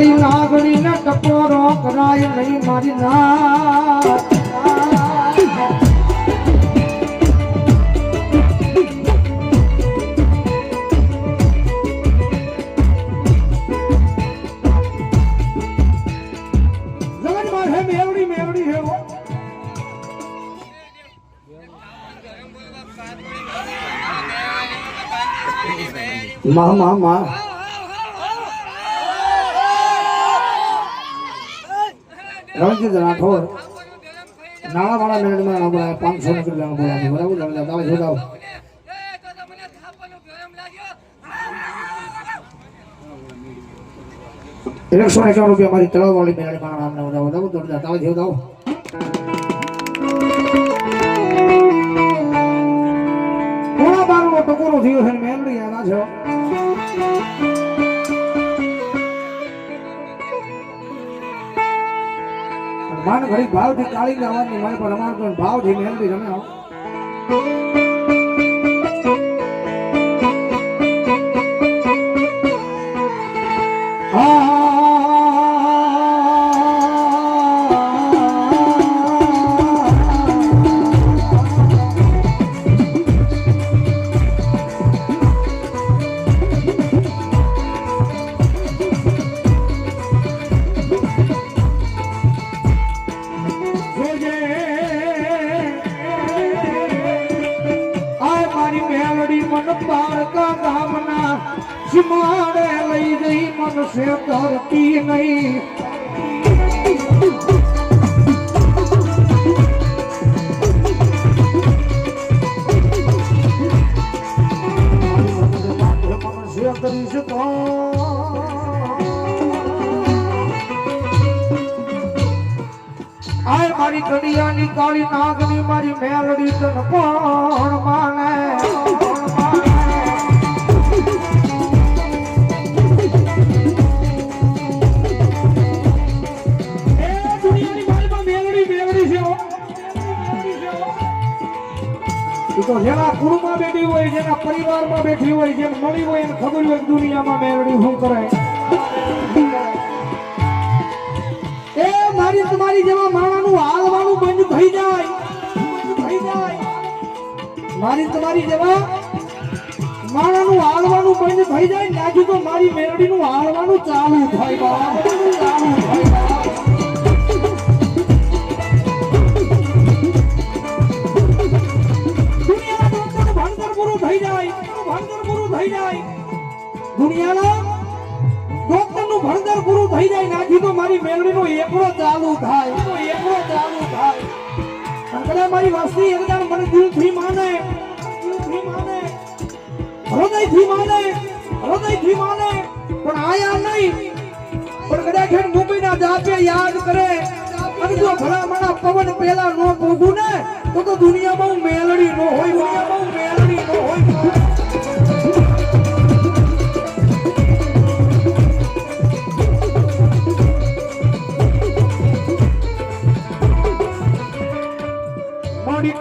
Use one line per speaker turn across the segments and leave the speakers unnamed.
કાળી નાગણી ને ટકોરો કરાય નહીં મારી ના મામા રણજીત રાઠોડ નાણાવાળા મેળવીમાં બોલાય 500 ની કિલો બોલાય બરાબર તમે દાવા જોડાઓ ₹151 મારી તળાવવાળી મેળવીમાં નામને વધાવો દાવો દોડતા દાવા જોડાઓ કોણા બારનો ટકોરો થયો છે મેળવી આના છો માન ઘડી ભાવથી કાળી ગાવાની મારે પર રમાડતો ભાવથી મેલડી રમે મારે લઈ ગઈ મનસે ધરતી નહીં મનસે કરીશ તો આય મારી કડિયાની કાળી નાગની મારી મેલડી તન કોણ માને તો જેના કુળમાં બેઠી હોય જેના પરિવારમાં બેઠી હોય જેમ મળી હોય એને ખબર હોય દુનિયામાં મેળડી શું કરે એ મારી તમારી જેવા માણાનું હાલવાનું બંધ થઈ જાય મારી તમારી જેવા માણાનું હાલવાનું બંધ થઈ જાય નાજુ તો મારી મેળડીનું હાલવાનું ચાલુ થાય ચાલુ થાય દુનિયાના ડોક્ટરનું ભણતર પૂરું થઈ જાય નાખી તો મારી મેળવીનો એકલો ચાલુ થાય અને મારી વાસ્તી એકદાન મને દિલથી માને હૃદયથી માને પણ આયા નહીં પણ કદાચ મુંબઈના જાપે યાદ કરે અને જો ભલામણા પવન પેલા નો પોગું ને તો દુનિયામાં મેલડી નો હોય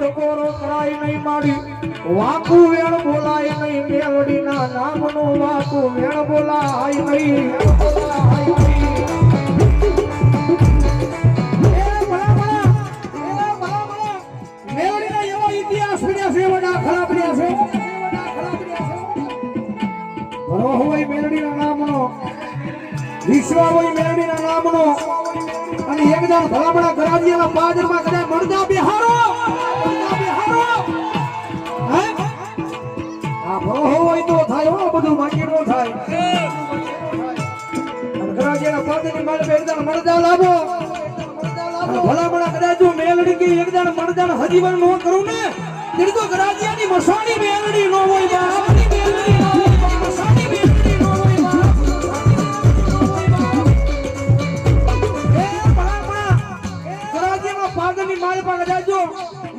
ટકોરો કરાય નહીં માડી વાકુ વેણ બોલાય નહીં મેલડી ના નામનો વાકુ વેણ બોલાય નહીં મેલડી ના એવો ઇતિહાસ બન્યા છે વડા ખરાબ બન્યા છે ભરો હોય મેલડી ના નામનો વિશ્વા હોય મેલડી ના નામનો અને એકદમ ભલામણા ગરાજીના પાદરમાં કદાચ મળદા બિહારો હોય તો થાય બધું બાકી નો થાય ગરાજીના પાદરની માલ એકદમ મળદા લાવો ભલામણા કદાચ જો મેલડી કે એકદમ મળદા હજીવન નો કરું ને તેની તો ગરાજીયાની મસાણી મેલડી નો હોય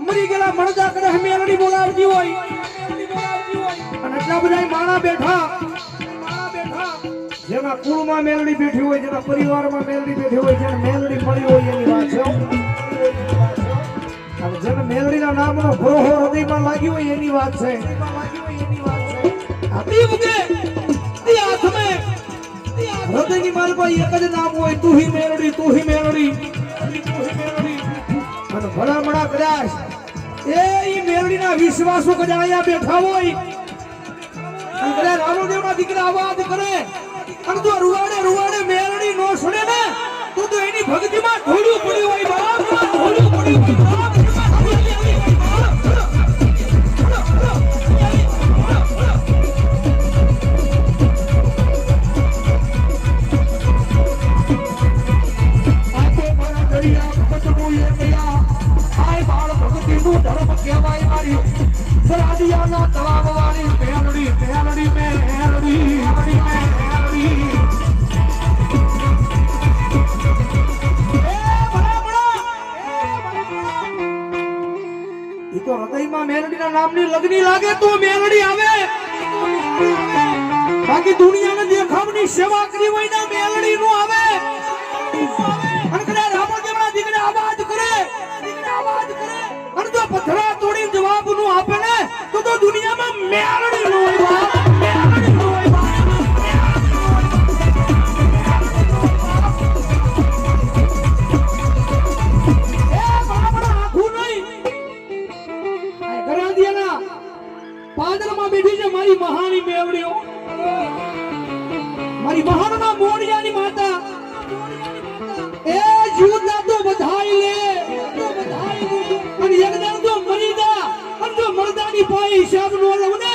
મરી ગયેલા મળદા કદાચ મેલડી બોલાવતી હોય અને એટલા બધા માણા બેઠા જેમાં કુળમાં મેલડી બેઠી હોય જેના પરિવારમાં મેલડી બેઠી હોય જેને મેલડી મળી હોય એની વાત છે અને જેને મેલડીના નામનો ભરોહો હૃદયમાં લાગ્યો હોય એની વાત છે હૃદયની મારી પાસે એક જ નામ હોય, તું હી મેલડી, તું હી મેલડી, અને ભલામણા કદાચ એ મેલડીના વિશ્વાસો કદાચ અહીંયા બેઠા હોય અને કદાચ રામદેવના દીકરા અવાજ કરે અને જો રૂવાડે મેલડી નો છોડે ને તો એની ભક્તિમાં ઢોળ્યું પડ્યું હોય બાપ, ઢોળ્યું પડ્યું હોય બાપ. મેલડીના નામની લગની લાગે તો મેલડી આવે, બાકી દુનિયાને દેખાવની સેવા કરી હોય ને મેલડી નો આવે. અને કદાચ રામદેવના દીકરા અવાજ કરે અને જો પથરા તોડી જવાબ નું આપે ને તો દુનિયામાં મેલડી નો હોય, મેલડી નો હોય. પાદરમાં બેઠી છે મારી મહાની મેવડીઓ, મારી મહાનના મોડિયાની માતા. એ જીવતા તો બધાઈ લે અને એકદમ તો મરી જા અને જો મરદાની પાઈ હિસાબ નો લઉં ને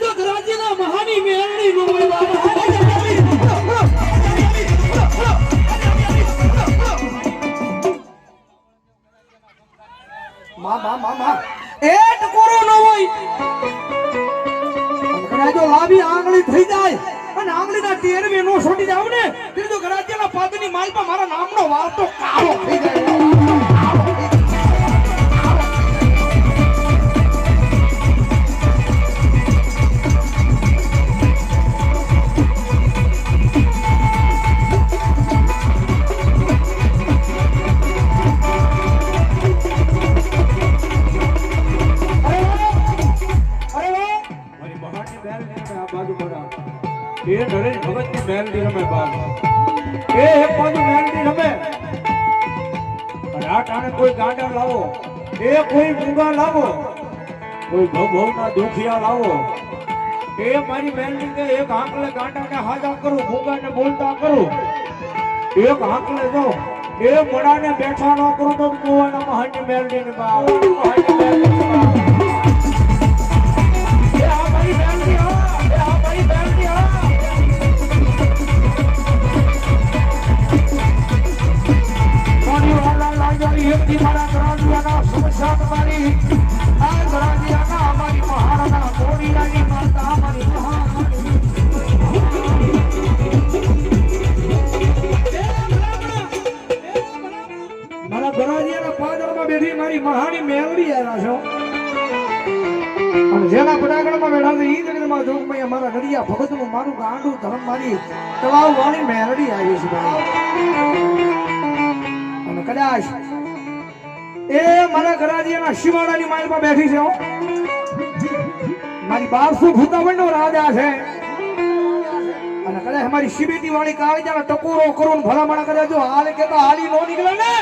તો ગરાજીના મહાની મેવડી નો હોય બાબા. મા એ ટકોરો ન હોય. જો લાવી આંગળી થઈ જાય અને આંગળીના ટેરવે નો છોડી જાવ ને તો ગરાજીના પાદની માલપા મારા નામનો વાળતો કાળો થઈ જાય. એ નરેશ ભગતની મેલડી રમે બાપ, એ એક બાજુ મેલડી રમે અને આ ટાણે કોઈ ગાંડા લાવો, એ કોઈ મૂંગા લાવો, કોઈ ભવના દુખિયા લાવો. એ મારી મેલડી કે એક આંકલે ગાંડાને હાજા કરું, મૂંગાને બોલતા કરું, એક આંકલે જો એ મડાને બેઠા ન કરું તો કુવાના મહાની મેલડીને બાપ, મહાની મેલડી બાપ. એ આ મારી મેલડી હા, એ આ મારી મેલડી હા. એકથી મારા ગરાજીયાના સમસ્યા તમારી આ ગરાજીયાના અમારી મહારાણા મોડિયાની માતા અમારી મારા ગરાજીયાના પાદરમાં બેઠી મારી મહાની મેલડી આવ્યા છો અને જેના પડાગણમાં બેઠા છે ઈ જગતમાં જોગમાં મારા ગડિયા ભગતનું મારું ગાંડું ધર્મ મારી તળાવ વાળી મેલડી આવી છે અને કદાચ એ મારા ગરાજીયાના શિવાડાની માલમાં બેઠી છે, મારી 1200 ભૂતાવળનો રાજા છે અને કદાચ અમારી શિબેટી વાળી કાળજાને ટકોરો કરું ભલામણા કરે જો હાલ કે તો હાલી નો નીકળે ને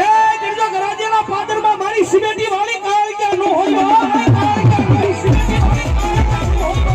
એ જો ગરાજીયાના પાદરમાં મારી શિબેટી વાળી કાળજા નો હોય, મારી શિબેટી વાળી કાળજા નો હોય.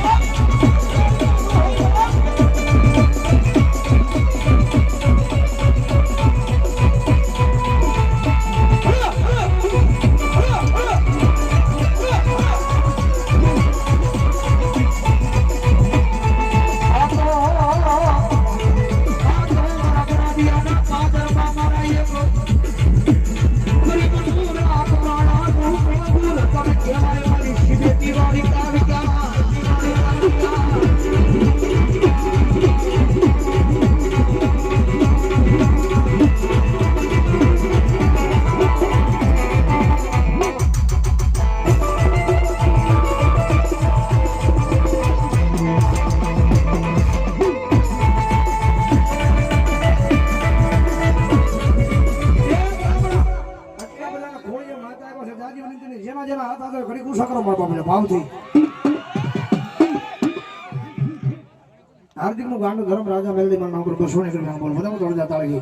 હાર્દિક નું ગાંડું ધર્મ રાજા મેલડી માં નામ પર બસો ને કરી બોલ બધા તોડ જા તાળી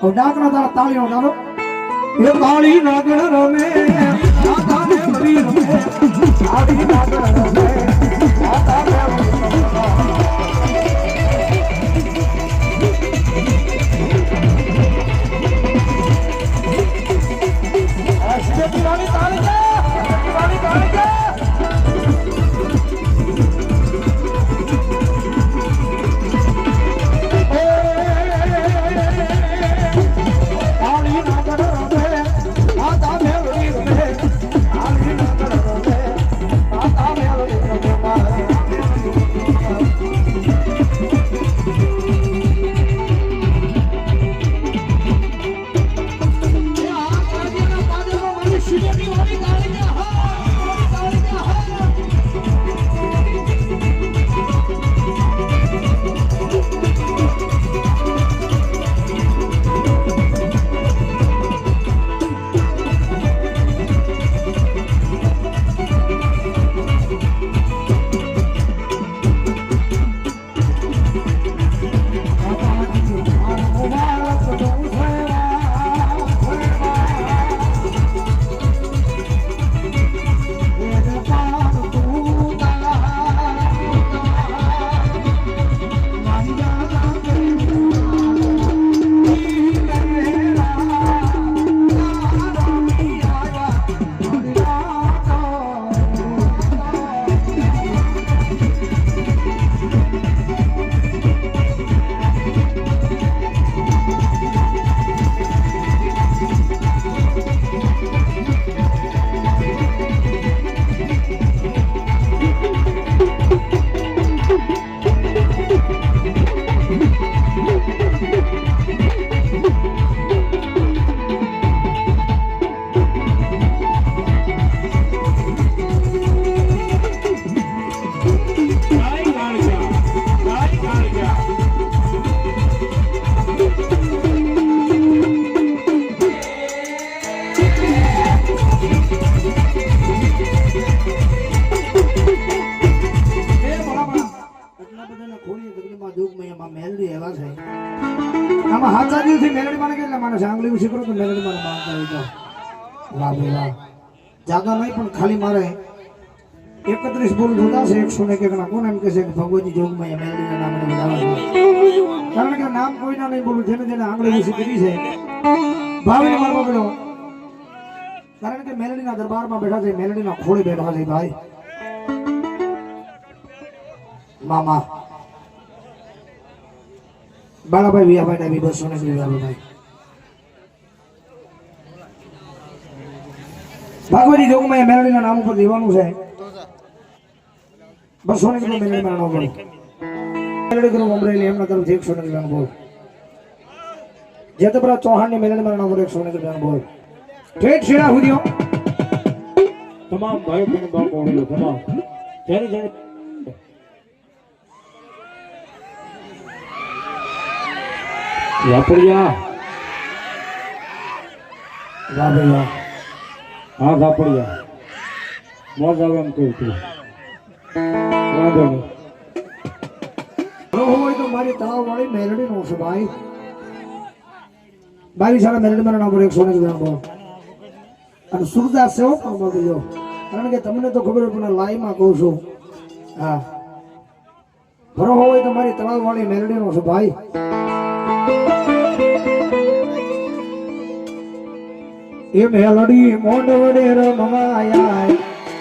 હવે ડાકના તાળ તાળી નો ગાનો એ તાળી નાગણ રમે રાધા ને મરી રમે તાળી નાગણ રમે રાધા ને આમાં હાચા દિવસથી મેલડી માને કેટલા માણસ આંગળી ઉછી કરો તો મેલડી માને માંગતા હોય તો વાહ ભાઈ વાહ જાગા નહીં પણ ખાલી મારે 31 બોલ જોતા છે 100 ને કેકના કોણ એમ કહે છે કે ભગવતી જોગમાં મેલડીના નામે વધારવા કારણ કે નામ કોઈના નહીં બોલું જેને જેને આંગળી ઉછી કરી છે ભાવીને મારવા બોલો કારણ કે મેલડીના દરબારમાં બેઠા છે મેલડીના ખોળે બેઠા છે ભાઈ મામા બાળાભાઈ વિયાભાઈ ડાબી 200 ને વિયાભાઈ ભાગવતી જોગમાં મેલડીના નામ ઉપર દેવાનું છે 200 ને મેલડીના નામ ઉપર મેલડી કરો અમરેલી એમના તરફથી 100 ને બોલ જેતપરા ચૌહાણની મેલડીના નામ ઉપર 100 ને બોલ ઠેઠ શેરા હુદીઓ તમામ ભાઈઓ બહેનો બાપ ઓળીઓ તમામ જેને જેને વાપરિયા વાહ ભાઈ વાહ હા વાપરિયા મોજ આવે એમ કહ્યું તું વાંધો નહીં હોય તો મારી તળાવ વાળી મેલડી નો છે ભાઈ બાવી સારા મેલડી મારા નામ 100 ને બોલ અને સુરદાસ છે પણ બોલ્યો કારણ કે તમને તો ખબર પણ લાઈમાં કહું છું હા ભરો હોય તો મારી તળાવ વાળી મેલડી નો છે ભાઈ એ મેલડી મોંડ વડે રમવાયા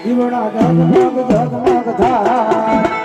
દીવડા જગમગ જગમગ થાય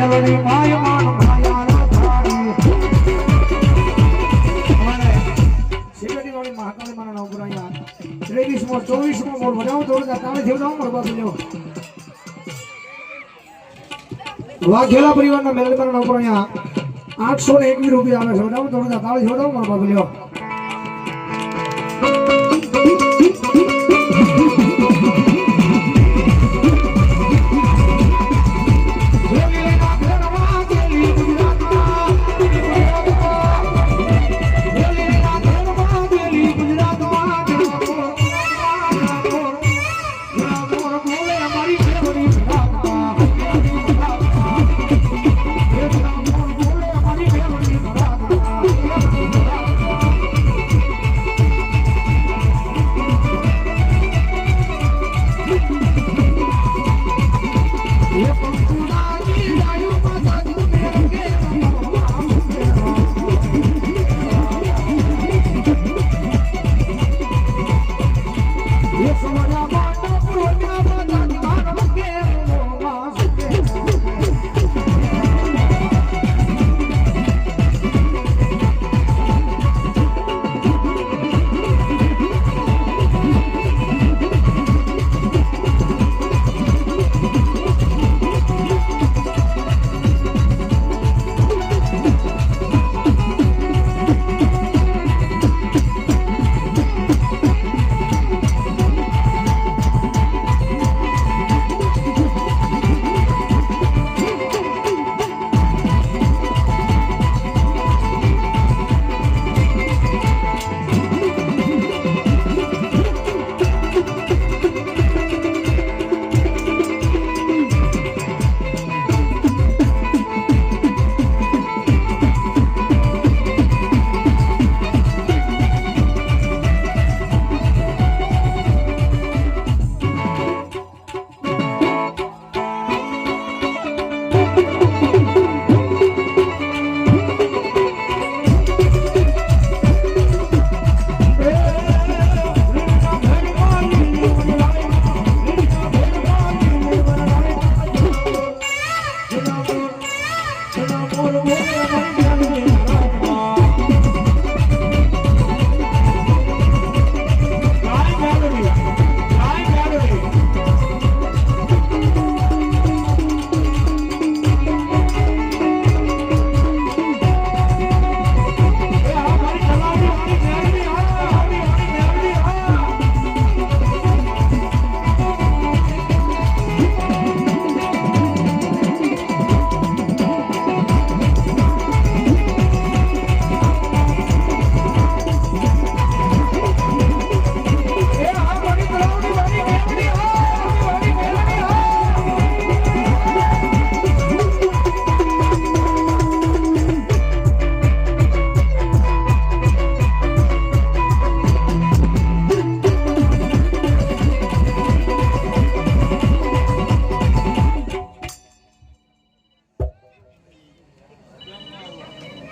મેલડી માય માન માયાના થાળી અમારે સિગરેટી વાળી મહાકાળી માના નામ પુરાયા 23મો 24મો મોર બનાવો થોડું તાણે જેવડાવો મોર બાપુ લ્યો વાઘેલા પરિવારના મેલડી માના નામ પુરાયા 821 રૂપિયા આવે છે બનાવો થોડું તાણે જેવડાવો મોર બાપુ લ્યો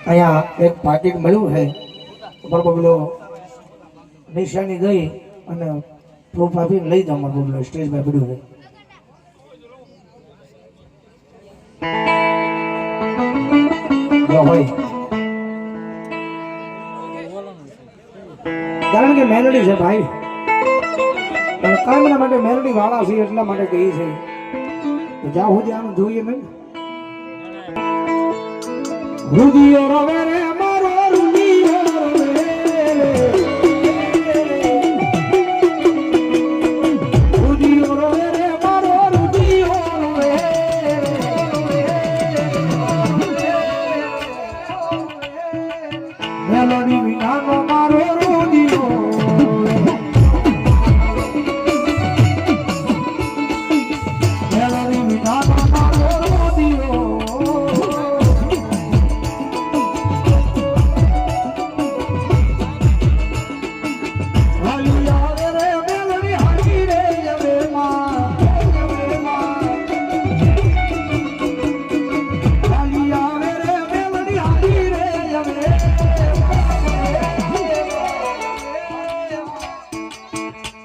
અહીંયા એક પાકીટ મળ્યું છે મારો બબલો નિશાની ગઈ અને પ્રૂફ આપીને લઈ જાઓ મારો બબલો સ્ટેજ પર પડ્યું છે હોય કારણ કે મેલોડી છે ભાઈ અને કામના માટે મેલોડી વાળા છે એટલા માટે કહી છે જ્યાં સુધી આનું જોઈએ નહીં રુદિયો રવે રે મારો રુદિયો રવે રુદિયો રવે રે મારો રુદિયો રવે મેલોડી વિનાનો મારો રુદિયો મેલોડી વિનાનો મારો રુદિયો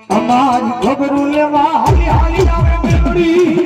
અમારી ખબરું લેવા હાલી હાલી આવે મેલડી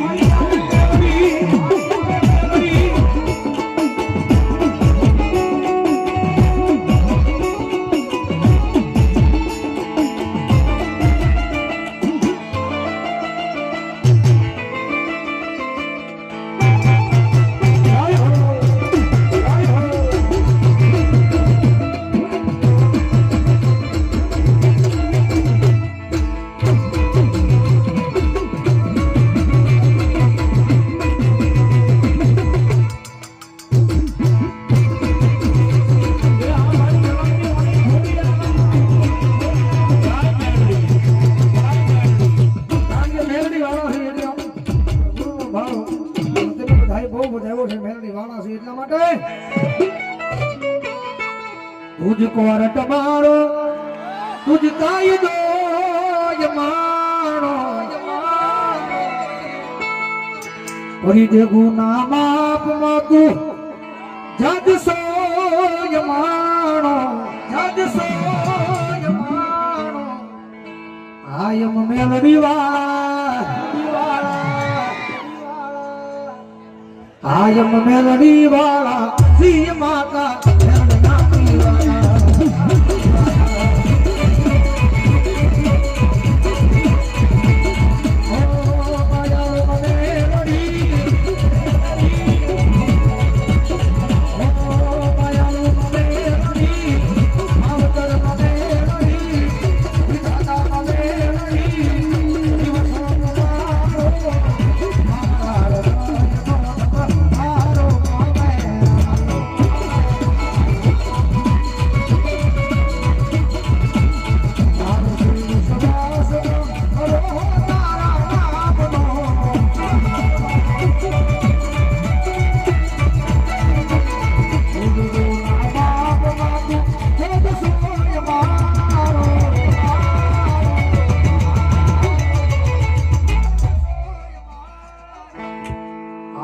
માટે तुझको रट मारो तुझका ये दो यमानो परी दे गुना माप मातू जज सो यमानो जज सो यमानो आयम मेलडी वाला आयम मेलडी वाला सी माता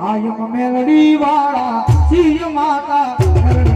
आयम मेलडी वाला सी माता